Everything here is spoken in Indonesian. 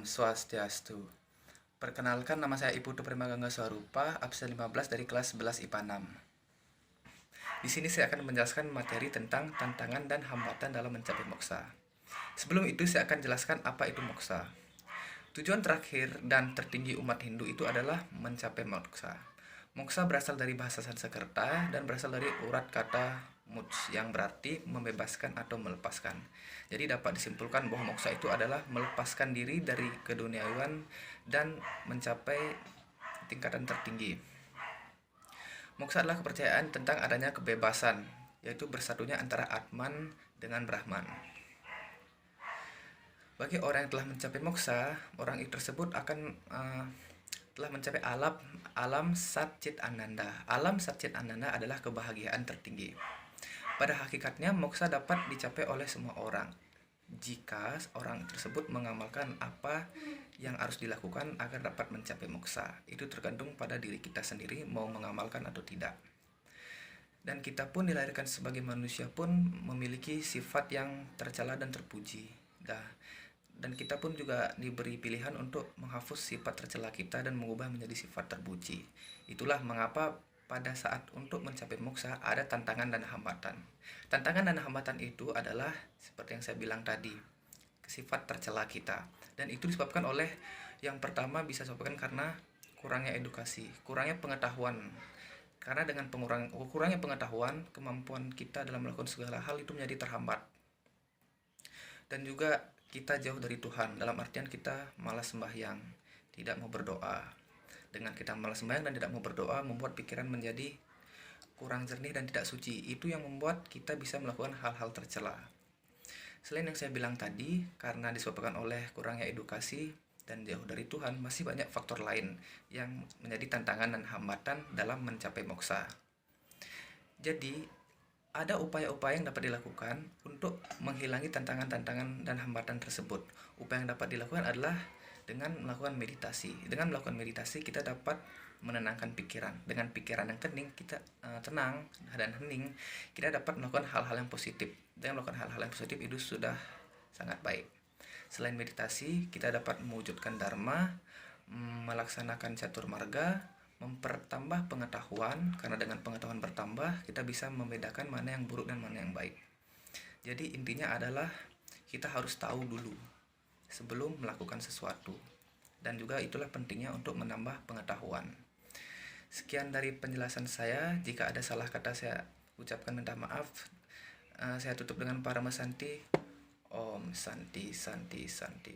Swastiastu. Perkenalkan, nama saya Iputu Primagangga Swarupa, absen 15 dari kelas 11 IPA 6. Di sini saya akan menjelaskan materi tentang tantangan dan hambatan dalam mencapai moksa. Sebelum itu saya akan jelaskan apa itu moksa. Tujuan terakhir dan tertinggi umat Hindu itu adalah mencapai moksa. Moksa berasal dari bahasa Sanskerta dan berasal dari urat kata moks yang berarti membebaskan atau melepaskan. Jadi dapat disimpulkan bahwa moksa itu adalah melepaskan diri dari keduniawian dan mencapai tingkatan tertinggi. Moksa adalah kepercayaan tentang adanya kebebasan, yaitu bersatunya antara Atman dengan Brahman. Bagi orang yang telah mencapai moksa, orang itu tersebut akan telah mencapai alam Sat Chit Ananda. Alam Sat Chit Ananda adalah kebahagiaan tertinggi. Pada hakikatnya, moksa dapat dicapai oleh semua orang jika orang tersebut mengamalkan apa yang harus dilakukan agar dapat mencapai moksa. Itu tergantung pada diri kita sendiri mau mengamalkan atau tidak. Dan kita pun dilahirkan sebagai manusia pun memiliki sifat yang tercela dan terpuji. Dan kita pun juga diberi pilihan untuk menghapus sifat tercela kita dan mengubah menjadi sifat terpuji. Itulah mengapa pada saat untuk mencapai moksa ada tantangan dan hambatan. Tantangan dan hambatan itu adalah seperti yang saya bilang tadi, sifat tercela kita. Dan itu disebabkan oleh yang pertama bisa disebabkan karena kurangnya edukasi, kurangnya pengetahuan. Karena dengan kurangnya pengetahuan, kemampuan kita dalam melakukan segala hal itu menjadi terhambat. Dan juga kita jauh dari Tuhan, dalam artian kita malas sembahyang, tidak mau berdoa. Dengan kita malas sembahyang dan tidak mau berdoa, membuat pikiran menjadi kurang jernih dan tidak suci. Itu yang membuat kita bisa melakukan hal-hal tercela. Selain yang saya bilang tadi, karena disebabkan oleh kurangnya edukasi dan jauh dari Tuhan, masih banyak faktor lain yang menjadi tantangan dan hambatan dalam mencapai moksa. Jadi, ada upaya-upaya yang dapat dilakukan untuk menghilangi tantangan-tantangan dan hambatan tersebut. Upaya yang dapat dilakukan adalah dengan melakukan meditasi. Dengan melakukan meditasi kita dapat menenangkan pikiran. Dengan pikiran yang tenang dan hening, kita dapat melakukan hal-hal yang positif. Dengan melakukan hal-hal yang positif itu sudah sangat baik. Selain meditasi, kita dapat mewujudkan dharma, melaksanakan catur marga, mempertambah pengetahuan, karena dengan pengetahuan bertambah kita bisa membedakan mana yang buruk dan mana yang baik. Jadi intinya adalah kita harus tahu dulu sebelum melakukan sesuatu, dan juga itulah pentingnya untuk menambah pengetahuan. Sekian dari penjelasan saya. Jika ada salah kata saya ucapkan minta maaf. Saya tutup dengan Paramasanti. Om Santi Santi Santi.